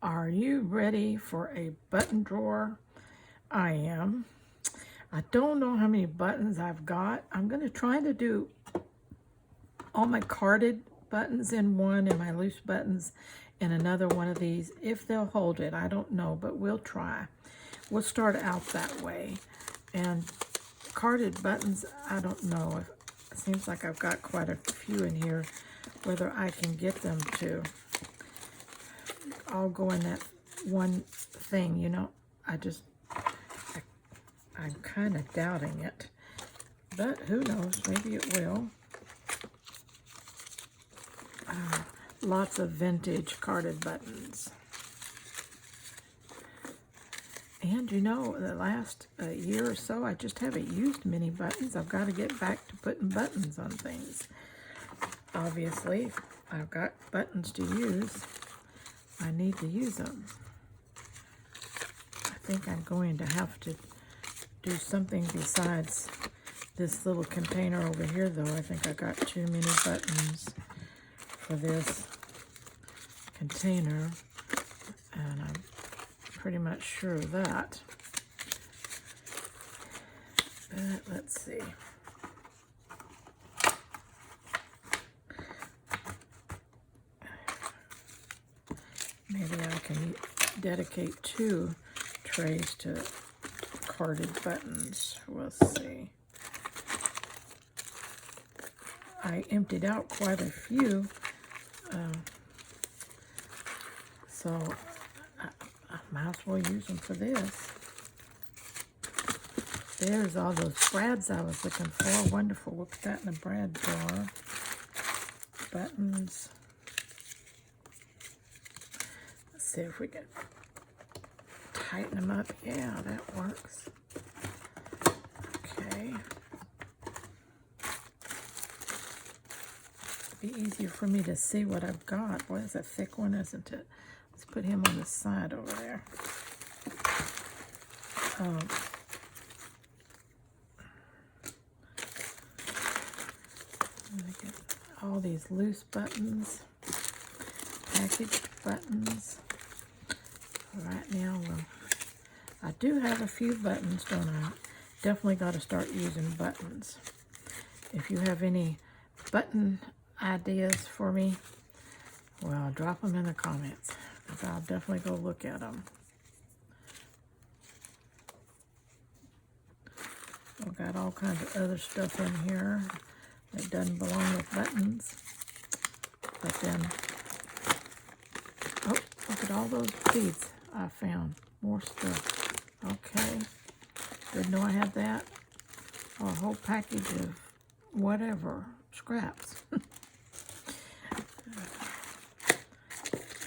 Are you ready for a button drawer? I am. I don't know how many buttons I've got. I'm going to try to do all my carded buttons in one and my loose buttons in another one of these. If they'll hold it, I don't know, but we'll try. We'll start out that way. And carded buttons, I don't know. It seems like I've got quite a few in here, whether I can get them to all go in that one thing, you know. I'm kind of doubting it, but who knows, maybe it will. Lots of vintage carded buttons. And you know, the last year or so, I just haven't used many buttons. I've got to get back to putting buttons on things. Obviously, I've got buttons to use. I need to use them. I think I'm going to have to do something besides this little container over here, though. I think I got too many buttons for this container, and I'm pretty much sure of that. But let's see. Maybe I can dedicate 2 trays to carded buttons. We'll see. I emptied out quite a few, so I might as well use them for this. There's all those brads I was looking for. Wonderful. We'll put that in the brad drawer. Buttons. Let's see if we can tighten them up. Yeah, that works. Okay. It'll be easier for me to see what I've got. Boy, that's a thick one, isn't it? Let's put him on the side over there. Get all these loose buttons, packaged buttons. Right now, I do have a few buttons, don't I? Definitely got to start using buttons. If you have any button ideas for me, well, drop them in the comments, because I'll definitely go look at them. I've got all kinds of other stuff in here that doesn't belong with buttons. But then, oh, look at all those beads I found. More stuff. Okay. Didn't know I had that. Oh, a whole package of whatever. Scraps.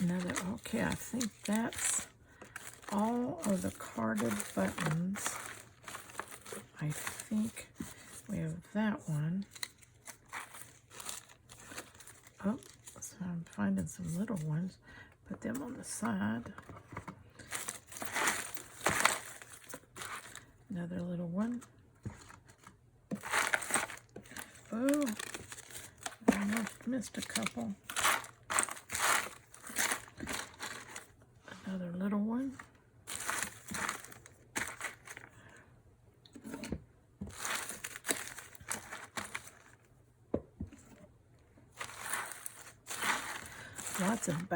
Another, okay, I think that's all of the carded buttons. I think we have that one. Oh, so I'm finding some little ones. Put them on the side. Another little one. Oh, I almost missed a couple. Another little one. Lots of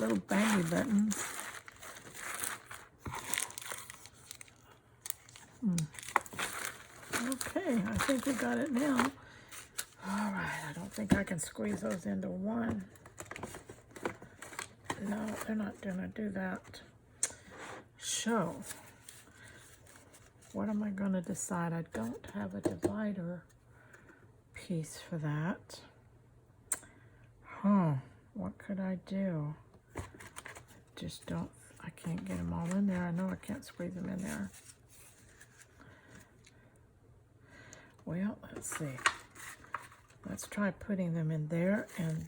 little baggy buttons. Okay, I think we got it now. All right, I don't think I can squeeze those into one. No, they're not gonna do that. So, what am I gonna decide? I don't have a divider piece for that. What could I do? I can't get them all in there. I know I can't squeeze them in there. Well, let's see. Let's try putting them in there. And,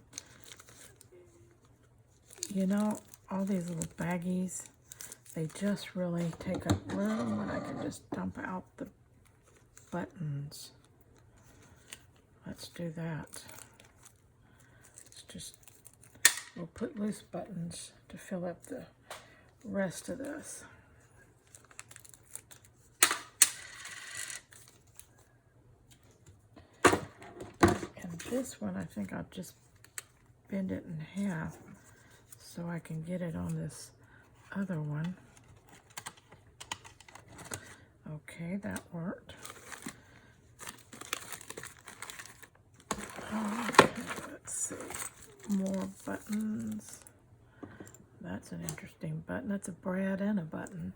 you know, all these little baggies, they just really take up room when I can just dump out the buttons. Let's do that. We'll put loose buttons to fill up the rest of this. And this one, I think I'll just bend it in half so I can get it on this other one. Okay, that worked. Okay, let's see. More buttons. That's an interesting button. That's a brad and a button.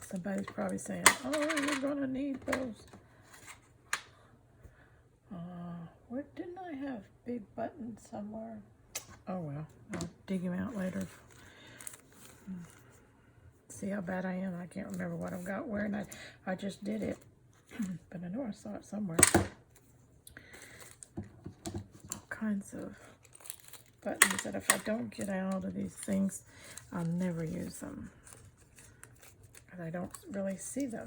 Somebody's probably saying, oh, you're going to need those. Where didn't I have big buttons somewhere? Oh, well, I'll dig them out later. See how bad I am? I can't remember what I've got where, and I just did it. But I know I saw it somewhere. All kinds of buttons that if I don't get out of these things, I'll never use them. And I don't really see them.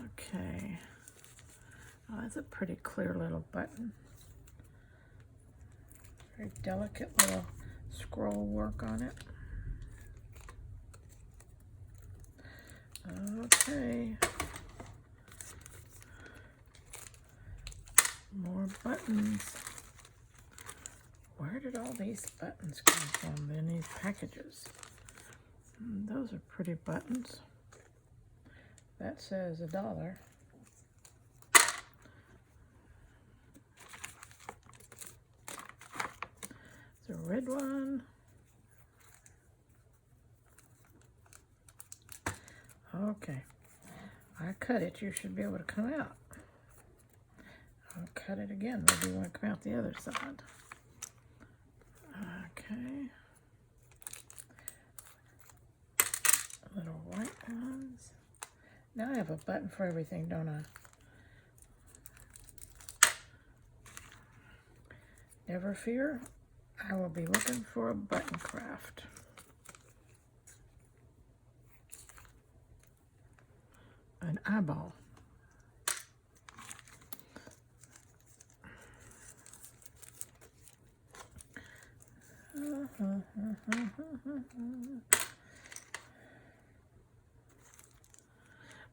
Okay. Oh, that's a pretty clear little button. Very delicate little scroll work on it. Okay. More buttons. Where did all these buttons come from in these packages? Those are pretty buttons. That says $1. It's a red one. Okay. I cut it. You should be able to come out. I'll cut it again. Maybe you want to come out the other side. Okay. Little white ones. Now I have a button for everything, don't I? Never fear, I will be looking for a button craft. An eyeball.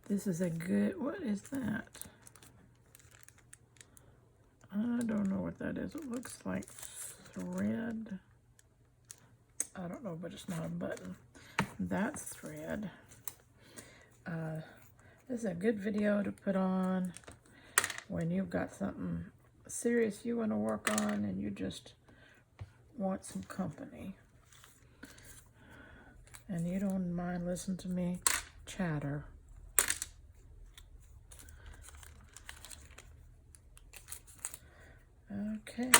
This is a good, what is that? I don't know what that is. It looks like thread. I don't know, but it's not a button. That's thread. This is a good video to put on when you've got something serious you want to work on and you just want some company. And you don't mind listening to me chatter. Okay,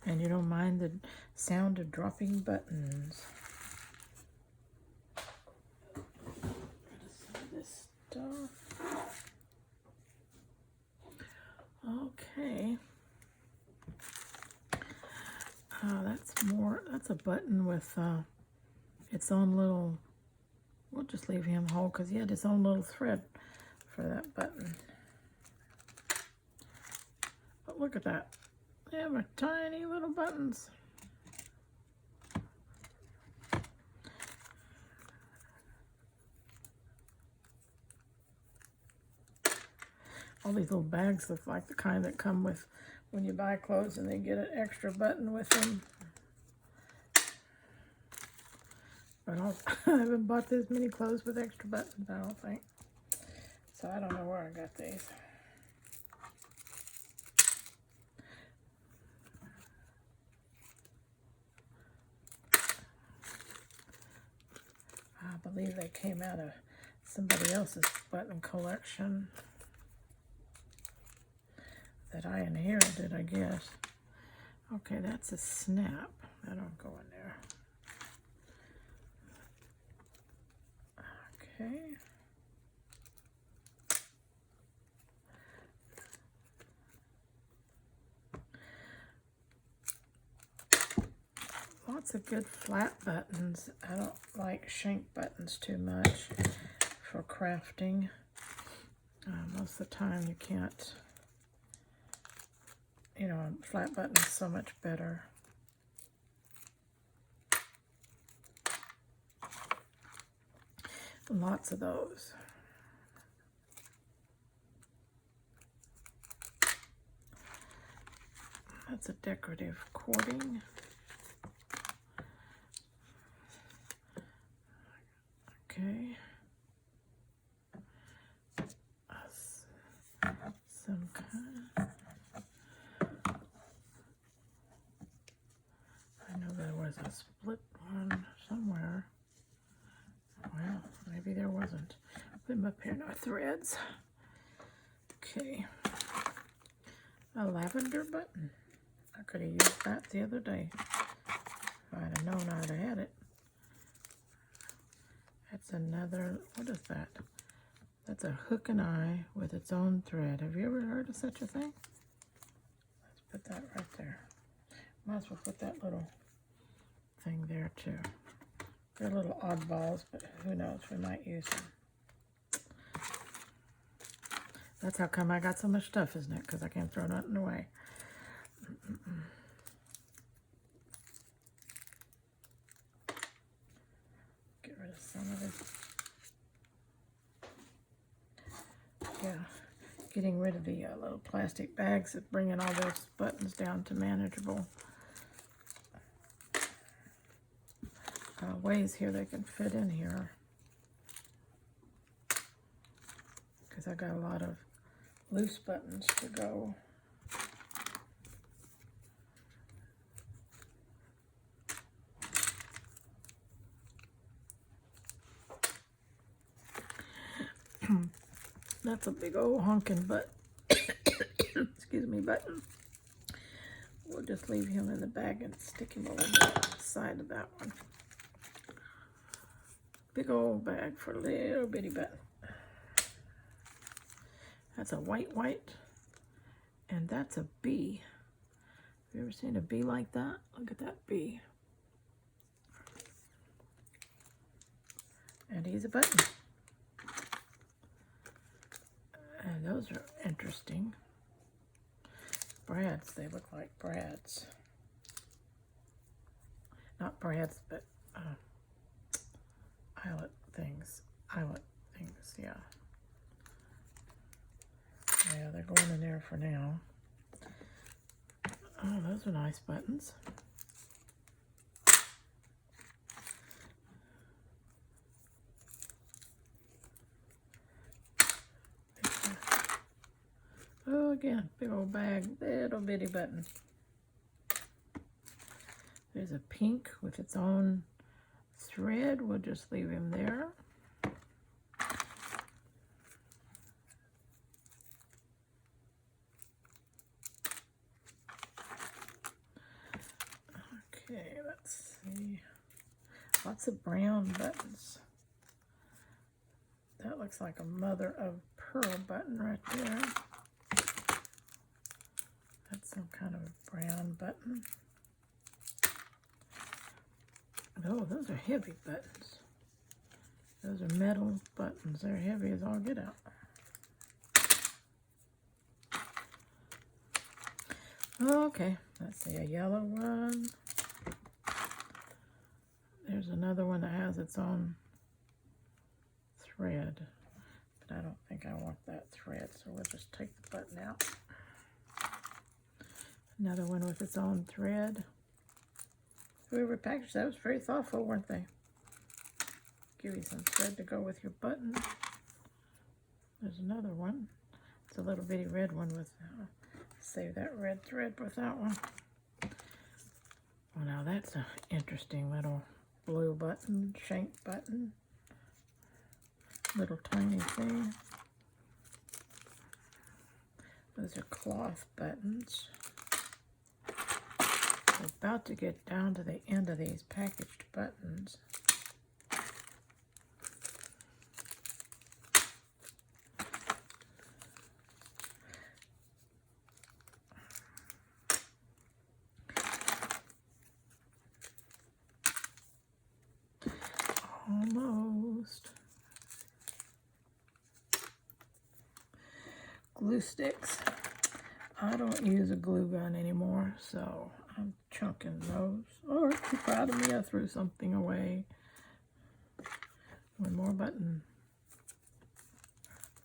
and you don't mind the sound of dropping buttons. This stuff. Okay. That's a button with its own little, we'll just leave him whole because he had his own little thread for that button. But look at that. They have a tiny little buttons. All these little bags look like the kind that come with when you buy clothes and they get an extra button with them. But I haven't bought this many clothes with extra buttons, I don't think. So I don't know where I got these. I believe they came out of somebody else's button collection that I inherited, I guess. Okay, that's a snap. That'll go in there. Okay. Lots of good flat buttons. I don't like shank buttons too much for crafting. Most of the time you can't, you know, a flat button is so much better. Lots of those. That's a decorative cording. Okay. Some kind. I know there was a split one somewhere. Well, maybe there wasn't. Put them up here in our threads. Okay. A lavender button. I could have used that the other day. If I'd have known I'd have had it. That's another, what is that? That's a hook and eye with its own thread. Have you ever heard of such a thing? Let's put that right there. Might as well put that little thing there too. They're little oddballs, but who knows, we might use them. That's how come I got so much stuff, isn't it? Because I can't throw nothing away. Get rid of some of this. Yeah, getting rid of the little plastic bags that bringing all those buttons down to manageable ways here they can fit in here. Because I got a lot of loose buttons to go. That's a big old honking butt. Excuse me, button. We'll just leave him in the bag and stick him over the side of that one. Big old bag for a little bitty button. That's a white, and that's a bee. Have you ever seen a bee like that? Look at that bee. And he's a button. And those are interesting. Brads, they look like brads. Not brads, but eyelet things. Eyelet things, yeah. Yeah, they're going in there for now. Oh, those are nice buttons. Oh, again, big old bag, little bitty button. There's a pink with its own thread. We'll just leave him there. Okay, let's see. Lots of brown buttons. That looks like a mother of pearl button right there. That's some kind of brown button. Oh, those are heavy buttons. Those are metal buttons. They're heavy as all get out. Okay, let's see, a yellow one. There's another one that has its own thread, but I don't think I want that thread, so we'll just take the button out. Another one with its own thread. Whoever packaged that was very thoughtful, weren't they? Give you some thread to go with your button. There's another one. It's a little bitty red one with, save that red thread with that one. Well, now that's an interesting little blue button, shank button. Little tiny thing. Those are cloth buttons. We're about to get down to the end of these packaged buttons. Almost. glue sticks. I don't use a glue gun anymore, so I'm chunking those. Or if you're proud of me, I threw something away. One more button.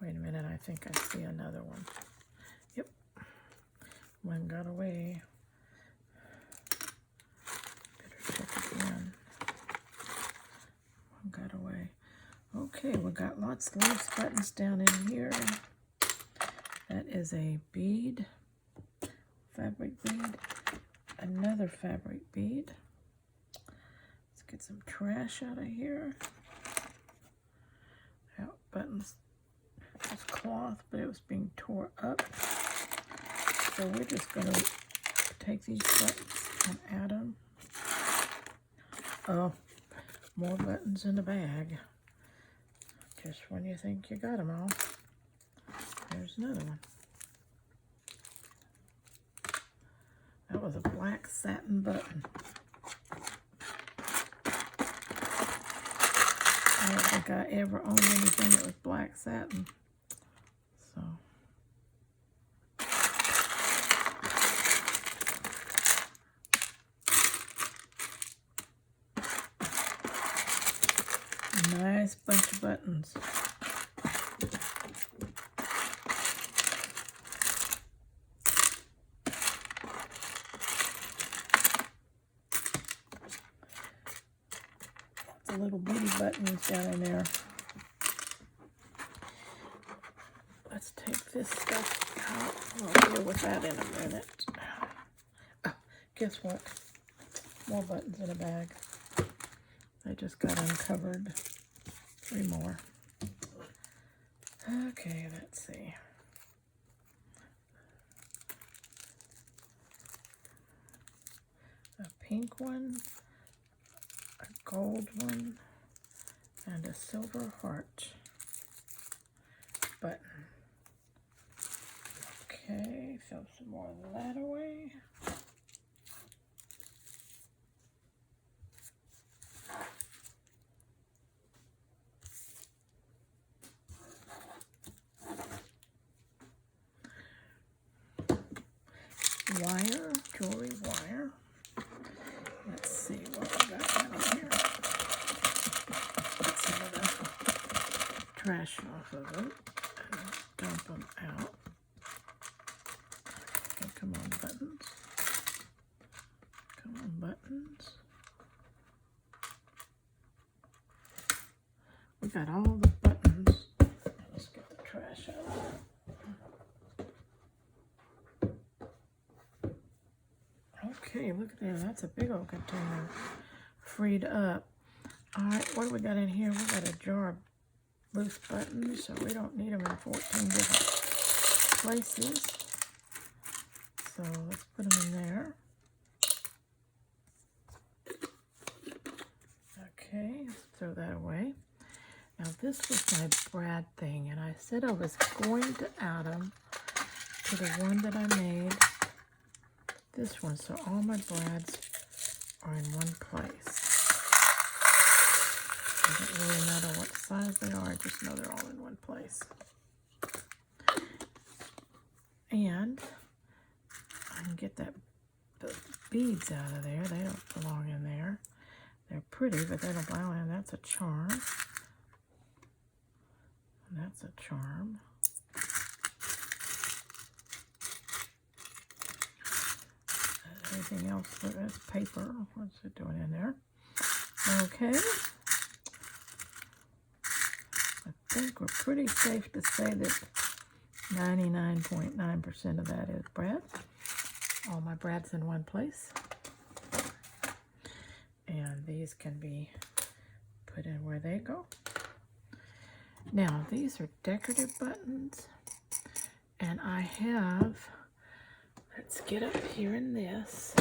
Wait a minute, I think I see another one. Yep, one got away. Better check again. One got away. Okay, we got lots of loose buttons down in here. That is a bead, fabric bead, another fabric bead. Let's get some trash out of here. Out buttons. It was cloth, but it was being tore up. So we're just going to take these buttons and add them. Oh, more buttons in the bag. Just when you think you got them all, there's another one. That was a black satin button. I don't think I ever owned anything that was black satin. So. Nice bunch of buttons. The little bitty buttons down in there. Let's take this stuff out. We'll deal with that in a minute. Oh, guess what? More buttons in a bag. I just got uncovered. 3 more. Okay, let's see. A pink one, a gold one, and a silver heart button. Okay, throw some more of that away. Wire, jewelry wire. Let's see what we got down here. Get some of the trash off of it and dump them out. Okay, come on, buttons. Come on, buttons. We got all the buttons. Let's get the trash out of it. Okay, look at that. That's a big old container freed up. All right, what do we got in here? We got a jar of loose buttons, so we don't need them in 14 different places. So let's put them in there. Okay, let's throw that away. Now this was my brad thing, and I said I was going to add them to the one that I made. This one, so all my brads are in one place. Doesn't really matter what size they are, I just know they're all in one place. And I can get the beads out of there. They don't belong in there. They're pretty, but they don't belong in. That's a charm. And that's a charm. Anything else? That's paper. What's it doing in there? Okay. I think we're pretty safe to say that 99.9% of that is brad. All my brad's in one place. And these can be put in where they go. Now, these are decorative buttons. And I have... Let's get up here in this.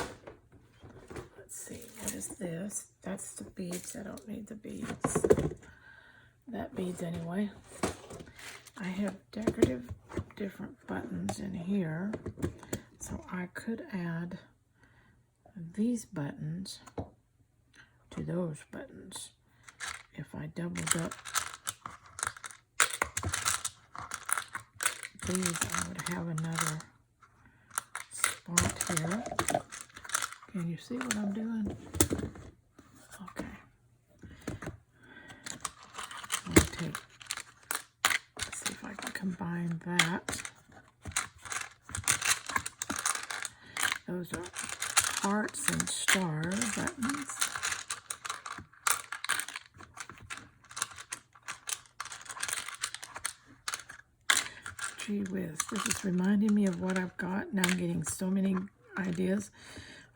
Let's see, what is this? That's the beads. I don't need the beads. That beads anyway. I have decorative different buttons in here. So I could add these buttons to those buttons if I doubled up these, I would have another spot here. Can you see what I'm doing? Okay. I'm going to take, let's see if I can combine that. Those are hearts and star buttons. Gee whiz, this is reminding me of what I've got. Now I'm getting so many ideas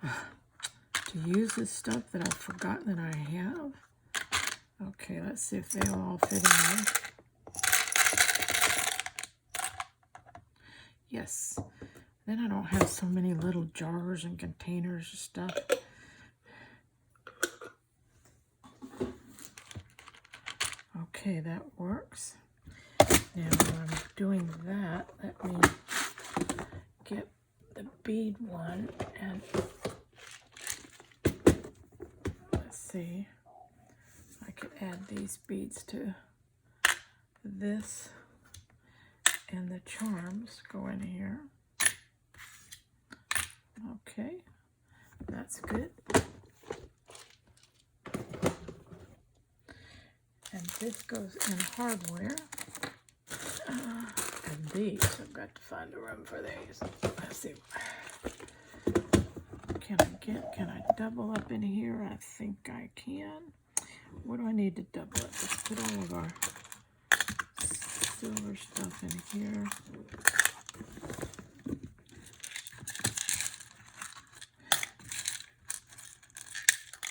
to use this stuff that I've forgotten that I have. Okay, let's see if they'll all fit in there. Yes. Then I don't have so many little jars and containers and stuff. Okay, that works. Now while I'm doing that, let me get the bead one and let's see. I could add these beads to this and the charms go in here. Okay, that's good. And this goes in hardware. And these, I've got to find a room for these. Let's see. Can I double up in here? I think I can. What do I need to double up? Let's put all of our silver stuff in here.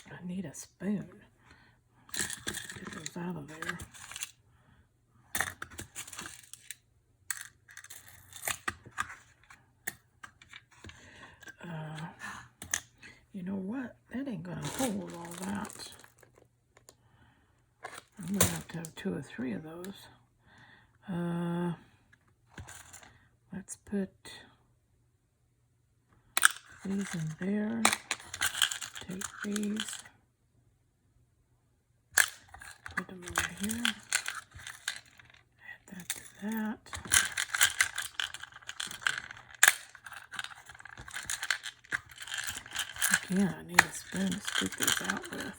I need a spoon. Get those out of there. You know what? That ain't gonna hold all that. I'm gonna have to have 2 or 3 of those. Let's put these in there. Take these. Put them over here. Add that to that. Again, I need a spoon to scoop these out with.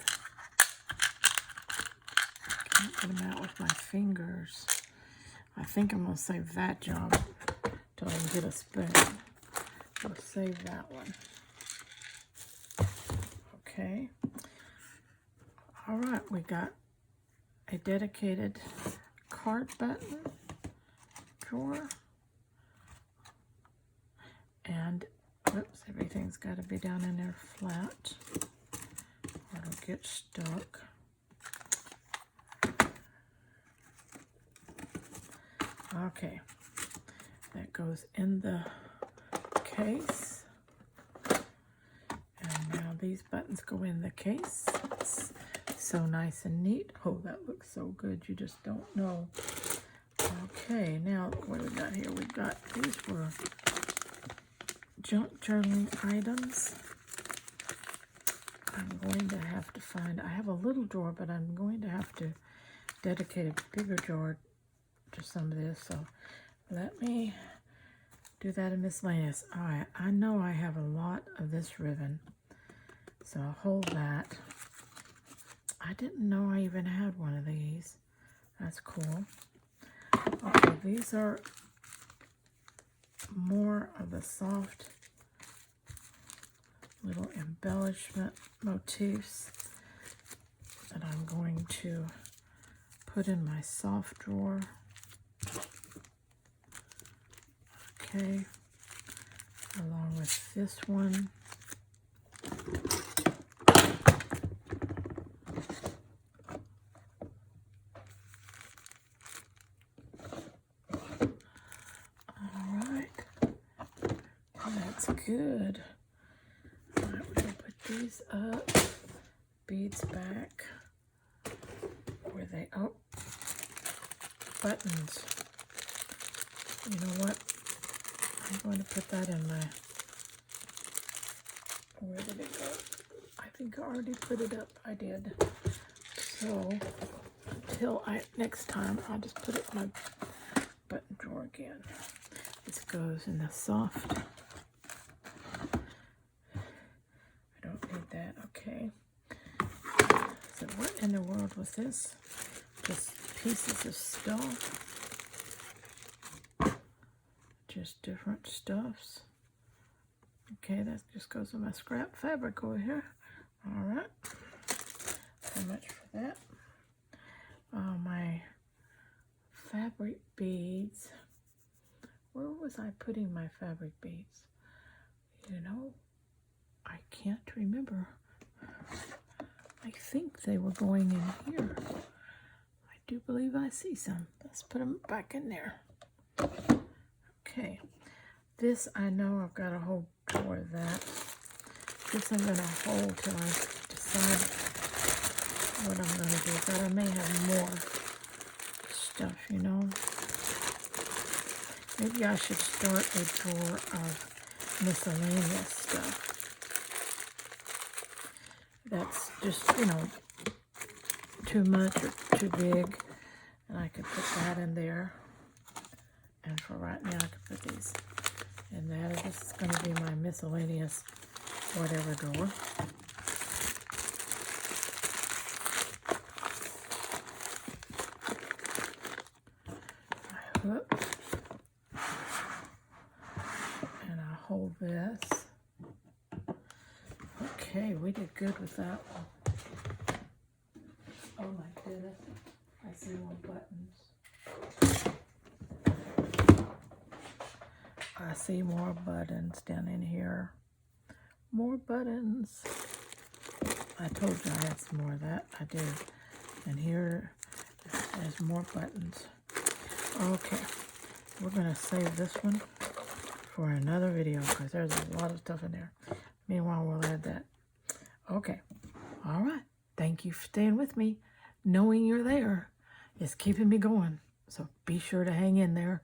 Can't get them out with my fingers. I think I'm going to save that job till I can get a spoon. I'll save that one. Okay. All right, we got a dedicated card button drawer. And oops, everything's got to be down in there flat or it'll get stuck. Okay, that goes in the case. And now these buttons go in the case. It's so nice and neat. Oh, that looks so good, you just don't know. Okay, now what do we got here? We've got, these were junk journaling items. I'm going to have to find, I have a little drawer, but I'm going to have to dedicate a bigger drawer to some of this. So let me do that in Miscellaneous. All right, I know I have a lot of this ribbon, so I'll hold that. I didn't know I even had one of these. That's cool. Okay, these are more of the soft little embellishment motifs that I'm going to put in my soft drawer. Okay, along with this one. All right, that's good. All right, we're gonna put these up, beads back, where they, oh, buttons. You know what? I'm going to put that in my, where did it go? I think I already put it up. I did. So until next time, I'll just put it in my button drawer again. this goes in the soft. I don't need that, okay. So what in the world was this? Just pieces of stuff. Just different stuffs. Okay, that just goes in my scrap fabric over here. All right. So much for that. My fabric beads. Where was I putting my fabric beads? You know, I can't remember. I think they were going in here. I do believe I see some. Let's put them back in there. Okay. This, I know I've got a whole drawer of that. This I'm going to hold till I decide what I'm going to do. But I may have more stuff, you know. Maybe I should start a drawer of miscellaneous stuff. That's just, you know, too much or too big. And I could put that in there. And for right now, I could put these in there. This is going to be my miscellaneous whatever drawer. I hook. And I hold this. Okay, we did good with that one. Oh my goodness. I see more buttons. I see more buttons down in here. More buttons. I told you I had some more of that. I did. And here, there's more buttons. Okay. We're going to save this one for another video because there's a lot of stuff in there. Meanwhile, we'll add that. Okay. All right. Thank you for staying with me. Knowing you're there is keeping me going. So be sure to hang in there.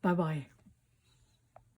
Bye-bye.